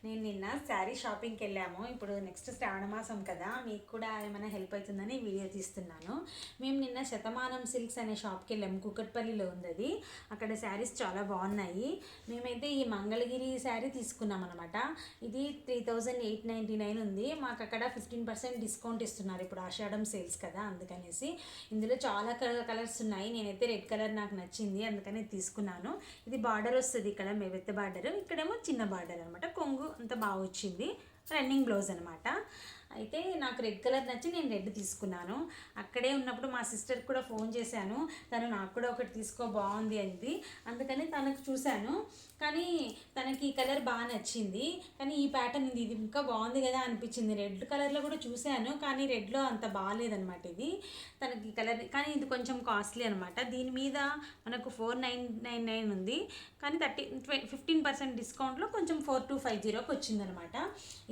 నేను నిన్న శారీ షాపింగ్కి వెళ్ళాము. ఇప్పుడు నెక్స్ట్ శ్రావణ మాసం కదా, మీకు కూడా ఏమైనా హెల్ప్ అవుతుందని వీడియో తీస్తున్నాను. మేము నిన్న శతమానం సిల్క్స్ అనే షాప్కి వెళ్ళాము. కుకట్పల్లిలో ఉంది అది. అక్కడ శారీస్ చాలా బాగున్నాయి. మేమైతే ఈ మంగళగిరి శారీ తీసుకున్నాం అనమాట. ఇది 3899 ఉంది. మాకు అక్కడ 15% డిస్కౌంట్ ఇస్తున్నారు ఇప్పుడు ఆషాఢం సేల్స్ కదా, అందుకనేసి. ఇందులో చాలా కలర్స్ ఉన్నాయి. నేనైతే రెడ్ కలర్ నాకు నచ్చింది, అందుకని తీసుకున్నాను. ఇది బార్డర్ వస్తుంది, ఇక్కడ మెవెత్త బార్డర్, ఇక్కడేమో చిన్న బార్డర్ అనమాట. కొంగు అంత బాగా వచ్చింది. రన్నింగ్ బ్లౌజ్ అనమాట. అయితే నాకు రెడ్ కలర్ నచ్చి నేను రెడ్ తీసుకున్నాను. అక్కడే ఉన్నప్పుడు మా సిస్టర్కి కూడా ఫోన్ చేశాను. తను నాకు కూడా ఒకటి తీసుకో, బాగుంది అంది. అందుకని తనకు చూశాను, కానీ తనకి ఈ కలర్ బాగా నచ్చింది. కానీ ఈ ప్యాటర్న్ ఇది ఇంకా బాగుంది కదా అనిపించింది. రెడ్ కలర్లో కూడా చూశాను, కానీ రెడ్లో అంత బాగాలేదనమాట ఇది. తనకి ఈ కలర్, కానీ ఇది కొంచెం కాస్ట్లీ అనమాట. దీని మీద మనకు 4999 ఉంది, కానీ 15% డిస్కౌంట్లో కొంచెం 4250కి వచ్చిందనమాట.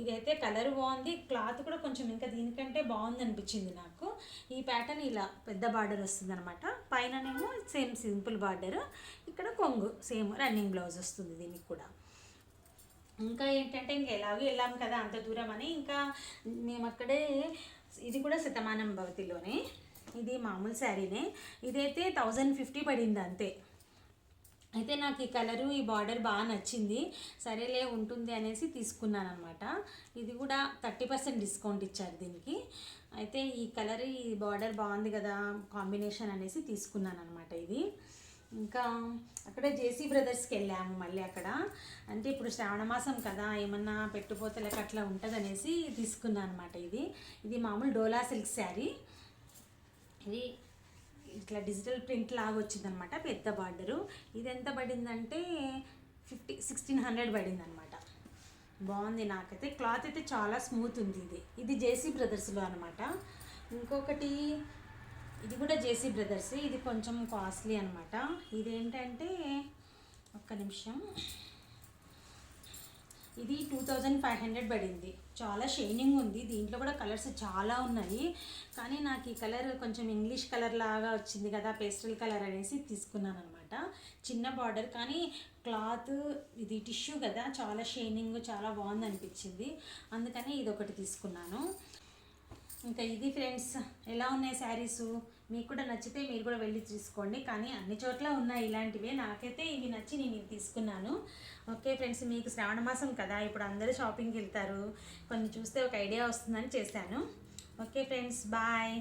ఇదైతే కలర్ బాగుంది, క్లాత్ కూడా కొంచెం ఇంకా దీనికంటే బాగుంది అనిపించింది నాకు. ఈ ప్యాటర్న్ ఇలా పెద్ద బార్డర్ వస్తుంది అనమాట. పైననేమో సేమ్ సింపుల్ బార్డర్, ఇక్కడ కొంగు సేమ్ రన్నింగ్ బ్లౌజ్ వస్తుంది దీనికి కూడా. ఇంకా ఏంటంటే ఇంక ఎలాగో వెళ్ళాం కదా అంత దూరం అని, ఇంకా మేము అక్కడే, ఇది కూడా శతమానం భవతిలోనే, ఇది మామూలు శారీనే. ఇదైతే 1050 పడింది అంతే. అయితే నాకు ఈ కలరు, ఈ బార్డర్ బాగా నచ్చింది. సరేలే ఉంటుంది అనేసి తీసుకున్నాను అనమాట. ఇది కూడా 30% డిస్కౌంట్ ఇచ్చారు దీనికి. అయితే ఈ కలర్, ఈ బార్డర్ బాగుంది కదా కాంబినేషన్ అనేసి తీసుకున్నాను అనమాట ఇది. ఇంకా అక్కడ జేసీ బ్రదర్స్కి వెళ్ళాము మళ్ళీ అక్కడ. అంటే ఇప్పుడు శ్రావణ మాసం కదా, ఏమన్నా పెట్టుపోతలకు అట్లా ఉంటుంది అనేసి తీసుకున్నాను అనమాట. ఇది మామూలు డోలా సిల్క్ శారీ. ఇది ఇట్లా డిజిటల్ ప్రింట్ లాగా వచ్చిందనమాట, పెద్ద బార్డరు. ఇది ఎంత పడిందంటే 1600 పడింది అనమాట. బాగుంది నాకైతే. క్లాత్ అయితే చాలా స్మూత్ ఉంది. ఇది జేసీ బ్రదర్స్లో అనమాట. ఇంకొకటి ఇది కూడా జేసీ బ్రదర్స్, ఇది కొంచెం కాస్ట్లీ అనమాట. ఇదేంటంటే ఒక్క నిమిషం, ఇది 2500 పడింది. చాలా షైనింగ్ ఉంది. దీంట్లో కూడా కలర్స్ చాలా ఉన్నాయి, కానీ నాకు ఈ కలర్ కొంచెం ఇంగ్లీష్ కలర్ లాగా వచ్చింది కదా, పేస్టల్ కలర్ అనేసి తీసుకున్నాను అనమాట. చిన్న బార్డర్, కానీ క్లాత్ ఇది టిష్యూ కదా, చాలా షైనింగ్, చాలా బాగుంది అనిపించింది. అందుకని ఇది ఒకటి తీసుకున్నాను. ఇంకా ఇది ఫ్రెండ్స్, ఎలా ఉన్నాయి శారీసు, మీకు కూడా నచ్చితే మీరు కూడా వెళ్ళి తీసుకోండి. కానీ అన్ని చోట్ల ఉన్నాయి ఇలాంటివే. నాకైతే ఇవి నచ్చి నేను ఇవి తీసుకున్నాను. ఓకే ఫ్రెండ్స్, మీకు శ్రావణ మాసం కదా, ఇప్పుడు అందరూ షాపింగ్కి వెళ్తారు, కొన్ని చూస్తే ఒక ఐడియా వస్తుందని చేశాను. Okay friends, bye.